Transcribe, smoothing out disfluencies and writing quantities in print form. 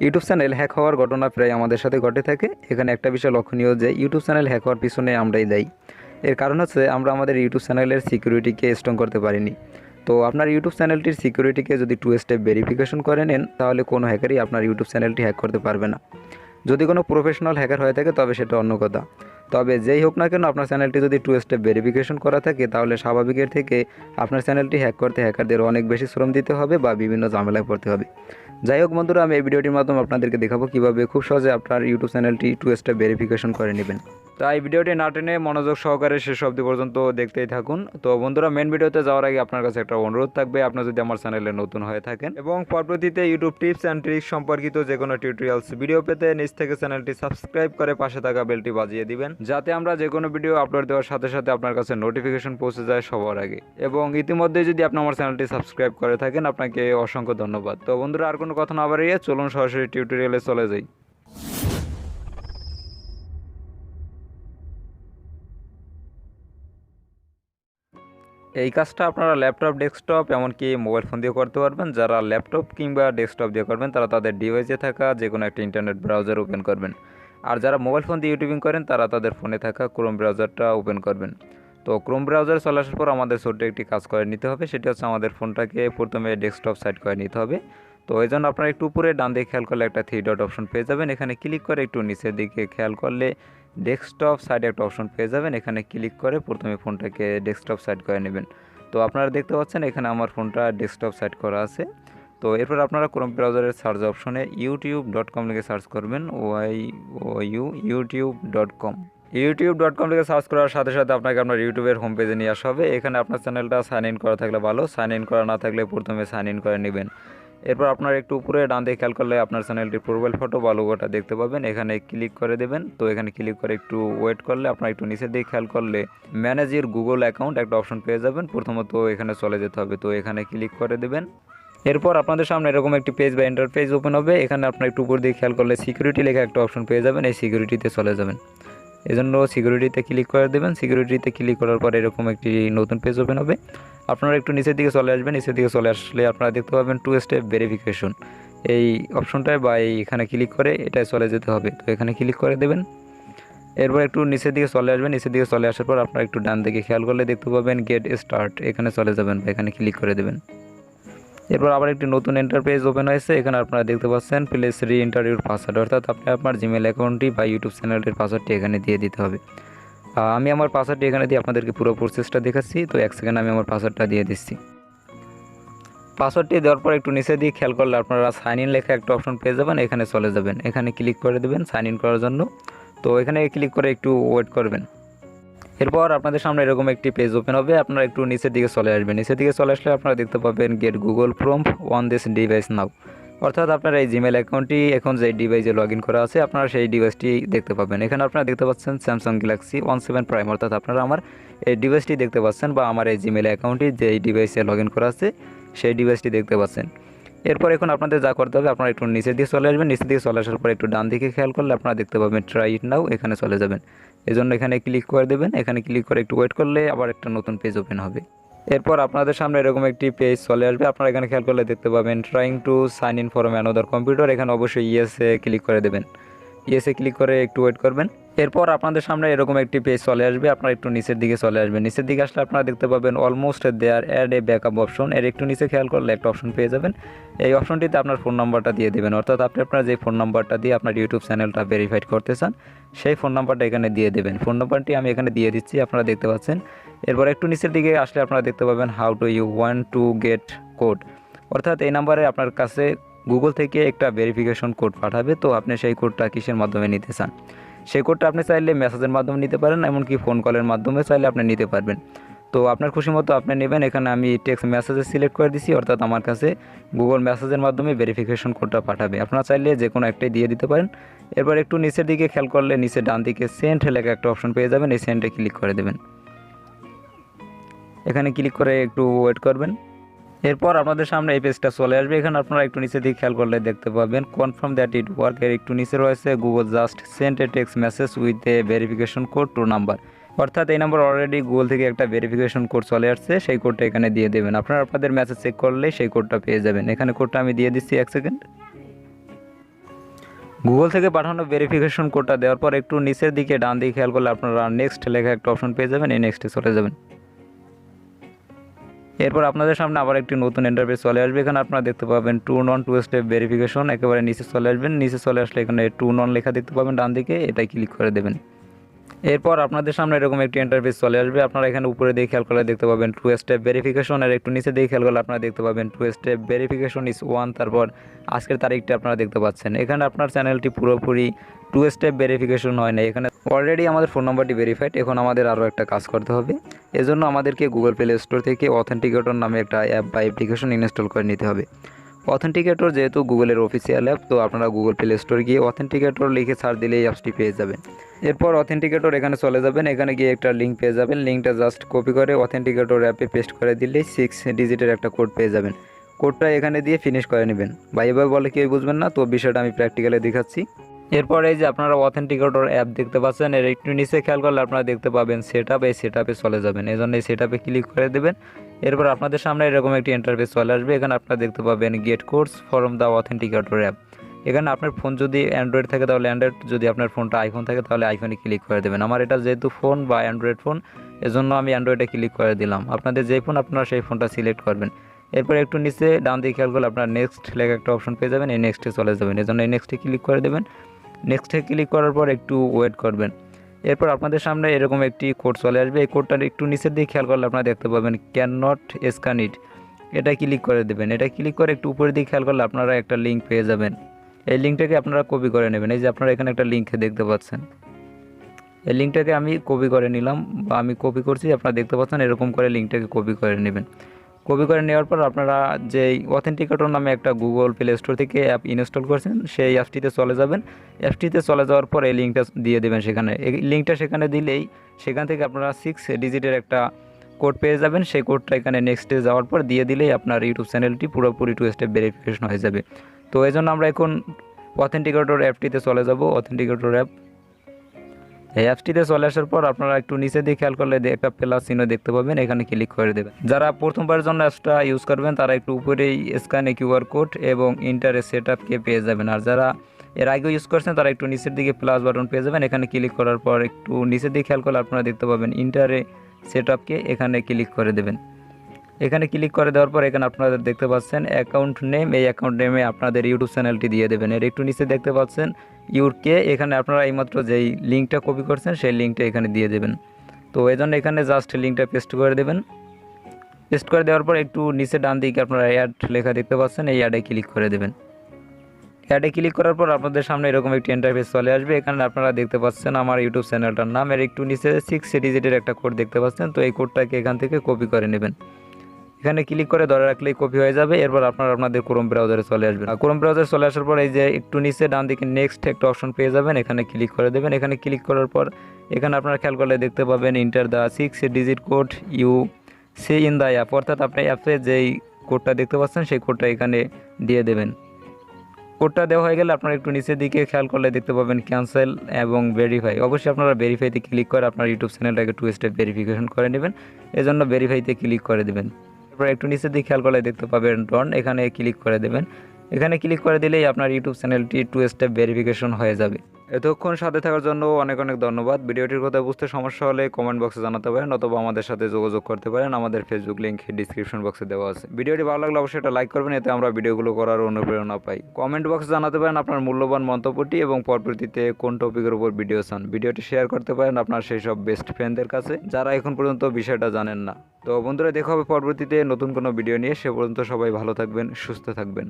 YouTube channel hack হওয়ার ঘটনা প্রায় আমাদের সাথে ঘটে থাকে। এখানে একটা বিষয় লক্ষণীয় যে ইউটিউব চ্যানেল হ্যাক হওয়ার পিছনে আমরাই দায়ী। এর কারণ হচ্ছে আমরা আমাদের ইউটিউব চ্যানেলের সিকিউরিটিকে স্ট্রং করতে পারিনি। তো আপনার ইউটিউব চ্যানেলটির সিকিউরিটিকে যদি 2 স্টেপ ভেরিফিকেশন করে নেন, তাহলে কোনো হ্যাকারই আপনার ইউটিউব চ্যানেলটি হ্যাক করতে পারবে না। যদি কোনো প্রফেশনাল হ্যাকার হয়ে থাকে তবে সেটা অন্য কথা। তবে যেই হোক না কেন, আপনার চ্যানেলটি যদি 2 স্টেপ ভেরিফিকেশন করা থাকে, তাহলে স্বাভাবিকের থেকে আপনার চ্যানেলটি হ্যাক করতে হ্যাকারদের অনেক বেশি শ্রম দিতে হবে বা বিভিন্ন ঝামেলায় পড়তে হবে। যাই হোক বন্ধুরা, আমি এই ভিডিওটির মাধ্যমে আপনাদেরকে দেখাবো কীভাবে খুব সহজে আপনার ইউটিউব চ্যানেলটি 2 স্টেপ ভেরিফিকেশন করে নেবেন। তাই ভিডিওটি না টেনে মনোযোগ সহকারে শেষ অবধি পর্যন্ত দেখতেই থাকুন। তো বন্ধুরা, মেন ভিডিওতে যাওয়ার আগে আপনার কাছে একটা অনুরোধ থাকবে, আপনি যদি আমার চ্যানেলে নতুন হয়ে থাকেন এবং পরবর্তীতে ইউটিউব টিপস অ্যান্ড ট্রিক্স সম্পর্কিত যে কোনো টিউটোরিয়ালস ভিডিও পেতে নিচ থেকে চ্যানেলটি সাবস্ক্রাইব করে পাশে থাকা বেলটি বাজিয়ে দিবেন, যাতে আমরা যে কোনো ভিডিও আপলোড দেওয়ার সাথে সাথে আপনার কাছে নোটিফিকেশন পৌঁছে যায় সবার আগে। এবং ইতিমধ্যে যদি আপনি আমার চ্যানেলটি সাবস্ক্রাইব করে থাকেন, আপনাকে অসংখ্য ধন্যবাদ। তো বন্ধুরা, আর কোনো কথা না বাড়িয়ে চলুন সরাসরি টিউটোরিয়ালে চলে যাই। এই কাজটা আপনারা ল্যাপটপ, ডেস্কটপ এমনকি মোবাইল ফোন দিয়ে করতে পারবেন। যারা ল্যাপটপ কিংবা ডেস্কটপ দিয়ে করবেন তারা তাদের ডিভাইসে থাকা যে কোনো একটা ইন্টারনেট ব্রাউজার ওপেন করবেন। আর যারা মোবাইল ফোন দিয়ে ইউটিউবিং করেন তারা তাদের ফোনে থাকা ক্রোম ব্রাউজারটা ওপেন করবেন। তো ক্রোম ব্রাউজার চলে আসার পর আমাদের ছোট্ট একটি কাজ করে নিতে হবে, সেটি হচ্ছে আমাদের ফোনটাকে প্রথমে ডেস্কটপ সাইড করে নিতে হবে। তো এই জন্য আপনারা একটু উপরে ডান দিকে খেয়াল করলে একটা 3 ডট অপশন পেয়ে যাবেন। এখানে ক্লিক করে একটু নিচের দিকে খেয়াল করলে ডেস্কটপ সাইডে একটা অপশন পেয়ে যাবেন। এখানে ক্লিক করে প্রথমে ফোনটাকে ডেস্কটপ সাইড করে নেবেন। তো আপনারা দেখতে পাচ্ছেন এখানে আমার ফোনটা ডেস্কটপ সেট করা আছে। তো এরপর আপনারা ক্রোম ব্রাউজারের সার্চ অপশনে youtube.com লিখে সার্চ করবেন, youtube.com। youtube.com লিখে সার্চ করার সাথে সাথে আপনাকে আপনার ইউটিউবের হোম পেজে নিয়ে আসা হবে। এখানে আপনার চ্যানেলটা সাইন ইন করা থাকলে ভালো, সাইন ইন করা না থাকলে প্রথমে সাইন ইন করে নেবেন। এরপর আপনার একটু উপরে ডান দিকে খেয়াল করলে আপনার চ্যানেলটির প্রোফাইল ফটো বা লোগোটা দেখতে পাবেন। এখানে ক্লিক করে দেবেন। তো এখানে ক্লিক করে একটু ওয়েট করলে আপনার একটু নিচের দিকে খেয়াল করলে ম্যানেজ ইউর গুগল অ্যাকাউন্ট একটা অপশন পেয়ে যাবেন। প্রথমত এখানে চলে যেতে হবে, তো এখানে ক্লিক করে দেবেন। এরপর আপনাদের সামনে এরকম একটি পেজ বা ইন্টারফেস ওপেন হবে। এখানে আপনার একটু উপর দিকে খেয়াল করলে সিকিউরিটি লেখা একটা অপশন পেয়ে যাবেন, এই সিকিউরিটিতে চলে যাবেন। এজন্য সিকিউরিটিতে ক্লিক করে দেবেন। সিকিউরিটিতে ক্লিক করার পর এরকম একটি নতুন পেজ ওপেন হবে। আপনারা একটু নিচের দিকে চলে আসবেন। নিচের দিকে চলে আসলে আপনারা দেখতে পাবেন 2 স্টেপ ভেরিফিকেশন, এই অপশনটায় বা এইখানে ক্লিক করে এটাই চলে যেতে হবে। তো এখানে ক্লিক করে দেবেন। এরপর একটু নিচের দিকে চলে আসবেন। নিচের দিকে চলে আসার পর আপনারা একটু ডান দিকে খেয়াল করলে দেখতে পাবেন গেট স্টার্ট, এখানে চলে যাবেন বা এখানে ক্লিক করে দেবেন। এরপর আবার একটি নতুন ইন্টারফেস ওপেন হয়েছে। এখানে আপনারা দেখতে পাচ্ছেন প্লিজ রি এন্টার ইউর পাসওয়ার্ড, অর্থাৎ আপনি আপনার জিমেল অ্যাকাউন্টটি বা ইউটিউব চ্যানেলের পাসওয়ার্ডটি এখানে দিয়ে দিতে হবে। আমি আমার পাসওয়ার্ডটি এখানে দিয়ে আপনাদেরকে পুরো প্রসেসটা দেখাচ্ছি। তো 1 সেকেন্ড আমি আমার পাসওয়ার্ডটা দিয়ে দিচ্ছি। পাসওয়ার্ডটি দেওয়ার পর একটু নিচে দিয়ে খেয়াল করলে আপনারা সাইন ইন লেখা একটা অপশন পেয়ে যাবেন, এখানে চলে যাবেন। এখানে ক্লিক করে দেবেন সাইন ইন করার জন্য। তো এখানে ক্লিক করে একটু ওয়েট করবেন। এরপর আপনাদের সামনে এরকম একটি পেজ ওপেন হবে। আপনারা একটু নিচের দিকে চলে আসবেন। নিচের দিকে চলে আসলে আপনারা দেখতে পাবেন get Google prompt on this device now, অর্থাৎ আপনার এই জিমেল অ্যাকাউন্টটি এখন যে ডিভাইসে লগ ইন করা আছে আপনারা সেই ডিভাইসটি দেখতে পাবেন। এখানে আপনারা দেখতে পাচ্ছেন স্যামসাং গ্যালাক্সি A7 প্রাইম, অর্থাৎ আপনারা আমার এই ডিভাইসটি দেখতে পাচ্ছেন বা আমার এই জিমেল অ্যাকাউন্টটি যে ডিভাইসে লগ ইন করা আছে সেই ডিভাইসটি দেখতে পাচ্ছেন। এরপর এখন আপনাদের যা করতে হবে, আপনারা একটু নিচের দিকে চলে আসবেন। নিচের দিকে চলে আসার পর একটু ডান দিকে খেয়াল করলে আপনারা দেখতে পাবেন ট্রাই ইট নাও, এখানে চলে যাবেন। এজন্য এখানে ক্লিক করে দেবেন। এখানে ক্লিক করে একটু ওয়েট করলে আবার একটা নতুন পেজ ওপেন হবে। এরপর আপনাদের সামনে এরকম একটি পেজ চলে আসবে। আপনারা এখানে খেয়াল করলে দেখতে পাবেন trying to sign in from another computer, এখানে অবশ্যই ইয়েসে ক্লিক করে দেবেন। ইয়েসে ক্লিক করে একটু ওয়েট করবেন। এরপর আপনাদের সামনে এরকম একটি পেজ চলে আসবে। আপনারা একটু নিচের দিকে চলে আসবেন। নিচের দিকে আসলে আপনারা দেখতে পাবেন almost there add a backup option, এর একটু নিচে খেয়াল করলে একটা অপশন পেয়ে যাবেন। এই অপশনটিতে আপনার ফোন নাম্বারটা দিয়ে দেবেন, অর্থাৎ আপনি আপনার যে ফোন নাম্বারটা দিয়ে আপনার ইউটিউব চ্যানেলটা ভেরিফাইড করতে চান সেই ফোন নাম্বারটা এখানে দিয়ে দেবেন। ফোন নাম্বারটি আমি এখানে দিয়ে দিচ্ছি, আপনারা দেখতে পাচ্ছেন। এরপর একটু নিচের দিকে আসলে আপনারা দেখতে পাবেন how to you want to get code, অর্থাৎ এই নাম্বারে আপনার কাছে গুগল থেকে একটা ভেরিফিকেশন কোড পাঠাবে। তো আপনি সেই কোডটা কিসের মাধ্যমে নিতে চান, সেই কোডটা আপনি চাইলে মেসেজের মাধ্যমে নিতে পারেন, এমনকি ফোন কলের মাধ্যমে চাইলে আপনি নিতে পারবেন। তো আপনার খুশি মতো আপনি নেবেন। এখানে আমি টেক্সট মেসেজে সিলেক্ট করে দিছি, অর্থাৎ আমার কাছে গুগল মেসেজের মাধ্যমে ভেরিফিকেশন কোডটা পাঠাবে। আপনারা চাইলে যে কোনো একটাই দিয়ে দিতে পারেন। এরপর একটু নিচের দিকে খেয়াল করলে নিচে ডান দিকে সেন্ড লেখা একটা অপশন পেয়ে যাবেন, এই সেন্ডে ক্লিক করে দেবেন। এখানে ক্লিক করে একটু ওয়েট করবেন। এরপর আপনাদের সামনে এই পেজটা চলে আসবে। এখানে আপনারা একটু নিচে দিকে খেয়াল করলে দেখতে পাবেন কনফার্ম দ্যাট ইট ওয়ার্ক, এর একটু নিচে রয়েছে Google just send a text message with a verification code to number, অর্থাৎ এই নাম্বার অলরেডি গুগল থেকে একটা ভেরিফিকেশন কোড চলে আসছে, সেই কোডটা এখানে দিয়ে দেবেন। আপনারা আপনাদের মেসেজ চেক করলে সেই কোডটা পেয়ে যাবেন। এখানে কোডটা আমি দিয়ে দিচ্ছি 1 সেকেন্ড। গুগল থেকে পাঠানো ভেরিফিকেশন কোডটা দেওয়ার পর একটু নিচের দিকে ডান দিকে খেয়াল করলে আপনারা নেক্সট লেখা একটা অপশন পেয়ে যাবেন, এই নেক্সটে চলে যাবেন। এরপর আপনাদের সামনে আবার একটি নতুন ইন্টারফেস চলে আসবে। এখানে আপনারা দেখতে পাবেন two known to step verification, একেবারে নিচে চলে আসবেন। নিচে চলে আসলে এখানে টু নন লেখা দেখতে পাবেন ডান দিকে, এটাই ক্লিক করে দেবেন। এরপর আপনাদের সামনে এরকম একটি ইন্টারফেস চলে আসবে। আপনারা এখানে উপরে দিয়ে খেয়াল করলে দেখতে পাবেন টু স্টেপ ভেরিফিকেশন, আর একটু নিচে দিয়ে খেয়াল করলে আপনারা দেখতে পাবেন টু স্টেপ ভেরিফিকেশন ইজ 1, তারপর আজকের তারিখটা আপনারা দেখতে পাচ্ছেন। এখানে আপনার চ্যানেলটি পুরোপুরি টু স্টেপ ভেরিফিকেশন হয় না, এখানে অলরেডি আমাদের ফোন নাম্বারটি ভেরিফাইড। এখন আমাদের আরও একটা কাজ করতে হবে। এজন্য আমাদেরকে গুগল প্লে স্টোর থেকে অথেন্টিকেটর নামে একটা অ্যাপ বা অ্যাপ্লিকেশন ইনস্টল করে নিতে হবে। অথেন্টিকেটর যেহেতু গুগলের অফিসিয়াল অ্যাপ, তো আপনারা গুগল প্লে স্টোর গিয়ে অথেন্টিকেটর লিখে সার্চ দিলে এই অ্যাপসটি পেয়ে যাবেন। এরপর অথেন্টিকেটর এখানে চলে যাবেন, এখানে গিয়ে একটা লিঙ্ক পেয়ে যাবেন। লিঙ্কটা জাস্ট কপি করে অথেন্টিকেটর অ্যাপে পেস্ট করে দিলেই 6 ডিজিটের একটা কোড পেয়ে যাবেন। কোডটা এখানে দিয়ে ফিনিশ করে নেবেন। বা এভাবে বলে কেউ বুঝবেন না, তো বিষয়টা আমি প্র্যাকটিক্যালি দেখাচ্ছি। এরপর এই যে আপনারা অথেন্টিকেটর অ্যাপ দেখতে পাচ্ছেন, এর একটু নিচে খেয়াল করলে আপনারা দেখতে পাবেন সেটআপ, এই সেটআপে চলে যাবেন। এই জন্য এই সেটআপে ক্লিক করে দেবেন। এরপর আপনাদের সামনে এরকম একটি ইন্টারফেস চলে আসবে। এখানে আপনারা দেখতে পাবেন get codes from the authenticator app. এখানে আপনার ফোন যদি অ্যান্ড্রয়েড থাকে তাহলে অ্যান্ড্রয়েড, যদি আপনার ফোনটা আইফোন থাকে তাহলে আইফোনে ক্লিক করে দেবেন। আমার এটা যেহেতু ফোন বা অ্যান্ড্রয়েড ফোন, এজন্য আমি অ্যান্ড্রয়েডে ক্লিক করে দিলাম। আপনাদের যে ফোন আপনারা সেই ফোনটা সিলেক্ট করবেন। এরপর একটু নিচে ডান দিকে খেয়াল করলে আপনার নেক্সট লেখা একটা অপশন পেয়ে যাবেন, এই নেক্সটে চলে যাবেন। এই জন্য এই নেক্সটে ক্লিক করে দেবেন। নেক্সটে ক্লিক করার পর একটু ওয়েট করবেন। এরপর আপনাদের সামনে এরকম একটি কোড চলে আসবে। এই কোডটার একটু নিচের দিকে খেয়াল করলে আপনারা দেখতে পাবেন ক্যান নট স্ক্যান ইট, এটা ক্লিক করে দেবেন। এটা ক্লিক করে একটু উপরের দিকে খেয়াল করলে আপনারা একটা লিঙ্ক পেয়ে যাবেন। এই লিঙ্কটাকে আপনারা কপি করে নেবেন। এই যে আপনারা এখানে একটা লিঙ্ক দেখতে পাচ্ছেন, এই লিঙ্কটাকে আমি কপি করে নিলাম বা আমি কপি করছি, আপনারা দেখতে পাচ্ছেন এরকম করে লিঙ্কটাকে কপি করে নেবেন। কপি করে নেওয়ার পর আপনারা যে অথেন্টিকেটর নামে একটা গুগল প্লে স্টোর থেকে অ্যাপ ইনস্টল করছেন সেই অ্যাপটিতে চলে যাবেন। অ্যাপটিতে চলে যাওয়ার পর এই লিঙ্কটা দিয়ে দেবেন সেখানে। এই লিঙ্কটা সেখানে দিলেই সেখান থেকে আপনারা 6 ডিজিটের একটা কোড পেয়ে যাবেন। সেই কোডটা এখানে নেক্সটে যাওয়ার পর দিয়ে দিলেই আপনার ইউটিউব চ্যানেলটি পুরোপুরি টু স্টেপ ভেরিফিকেশন হয়ে যাবে। তো এই জন্য আমরা এখন অথেন্টিকেটর অ্যাপটিতে চলে যাব। অথেন্টিকেটর অ্যাপ, এই অ্যাপসটিতে চলে আসার পর আপনারা একটু নিচে দিয়ে খেয়াল করলে একটা প্লাস চিহ্ন দেখতে পাবেন, এখানে ক্লিক করে দেবেন। যারা প্রথমবারের জন্য অ্যাপসটা ইউজ করবেন তারা একটু উপরেই স্ক্যানে কিউআর কোড এবং ইন্টারে সেটআপকে পেয়ে যাবেন। আর যারা এর আগেও ইউজ করছেন তারা একটু নিচের দিকে প্লাস বাটন পেয়ে যাবেন। এখানে ক্লিক করার পর একটু নিচের দিকে খেয়াল করলে আপনারা দেখতে পাবেন ইন্টারে সেটআপকে, এখানে ক্লিক করে দেবেন। এখানে ক্লিক করে দেওয়ার পর এখানে আপনারা দেখতে পাচ্ছেন অ্যাকাউন্ট নেম, এই অ্যাকাউন্ট নেমে আপনাদের ইউটিউব চ্যানেলটি দিয়ে দেবেন। এর একটু নিচে দেখতে পাচ্ছেন ইউরকে, এখানে আপনারা এইমাত্র যেই লিঙ্কটা কপি করছেন সেই লিঙ্কটা এখানে দিয়ে দেবেন। তো এই জন্য এখানে জাস্ট লিঙ্কটা পেস্ট করে দেবেন। পেস্ট করে দেওয়ার পর একটু নিচে ডান দিকে আপনারা অ্যাড লেখা দেখতে পাচ্ছেন, এই অ্যাডে ক্লিক করে দেবেন। অ্যাডে ক্লিক করার পর আপনাদের সামনে এরকম একটি ইন্টারফেস চলে আসবে। এখানে আপনারা দেখতে পাচ্ছেন আমার ইউটিউব চ্যানেলটার নাম, এর একটু নিচে 6 ডিজিটের একটা কোড দেখতে পাচ্ছেন। তো এই কোডটাকে এখান থেকে কপি করে নেবেন। এখানে ক্লিক করে ধরে রাখলেই কপি হয়ে যাবে। এরপর আপনারা আপনাদের ক্রোম ব্রাউজারে চলে আসবেন। ক্রোম ব্রাউজারে চলে আসার পর এই যে একটু নিচে ডান দিকে নেক্সট একটা অপশন পেয়ে যাবেন, এখানে ক্লিক করে দেবেন। এখানে ক্লিক করার পর এখানে আপনারা খেয়াল করলে দেখতে পাবেন enter the 6 digit code you see in the app, অর্থাৎ আপনি অ্যাপে যেই কোডটা দেখতে পাচ্ছেন সেই কোডটা এখানে দিয়ে দেবেন। কোডটা দেওয়া হয়ে গেলে আপনারা একটু নিচের দিকে খেয়াল করলে দেখতে পাবেন ক্যান্সেল এবং ভেরিফাই। অবশ্যই আপনারা ভেরিফাইতে ক্লিক করে আপনার ইউটিউব চ্যানেলটাকে টু স্টেপ ভেরিফিকেশন করে নেবেন, এজন্য ভেরিফাইতে ক্লিক করে দেবেন। এরপর একটু নিচের দিকে খেয়াল করলে দেখতে পাবেন ডন, এখানে ক্লিক করে দেবেন। এখানে ক্লিক করে দিলেই আপনার ইউটিউব চ্যানেলটি টু স্টেপ ভেরিফিকেশন হয়ে যাবে। এতক্ষণ সাথে থাকার জন্য অনেক অনেক ধন্যবাদ। ভিডিওটির কথা বুঝতে সমস্যা হলে কমেন্ট বক্সে জানাতে পারেন অথবা আমাদের সাথে যোগাযোগ করতে পারেন, আমাদের ফেসবুক লিঙ্ক ডিসক্রিপশন বক্সে দেওয়া আছে। ভিডিওটি ভালো লাগলে অবশ্যই এটা লাইক করবেন, এতে আমরা ভিডিওগুলো করার অনুপ্রেরণা পাই। কমেন্ট বক্সে জানাতে পারেন আপনার মূল্যবান মন্তব্যটি এবং পরবর্তীতে কোন টপিকের উপর ভিডিও চান। ভিডিওটি শেয়ার করতে পারেন আপনার সেই সব বেস্ট ফ্রেন্ডদের কাছে যারা এখন পর্যন্ত বিষয়টা জানেন না। তো বন্ধুরা, দেখা হবে পরবর্তীতে নতুন কোনো ভিডিও নিয়ে। সে পর্যন্ত সবাই ভালো থাকবেন, সুস্থ থাকবেন।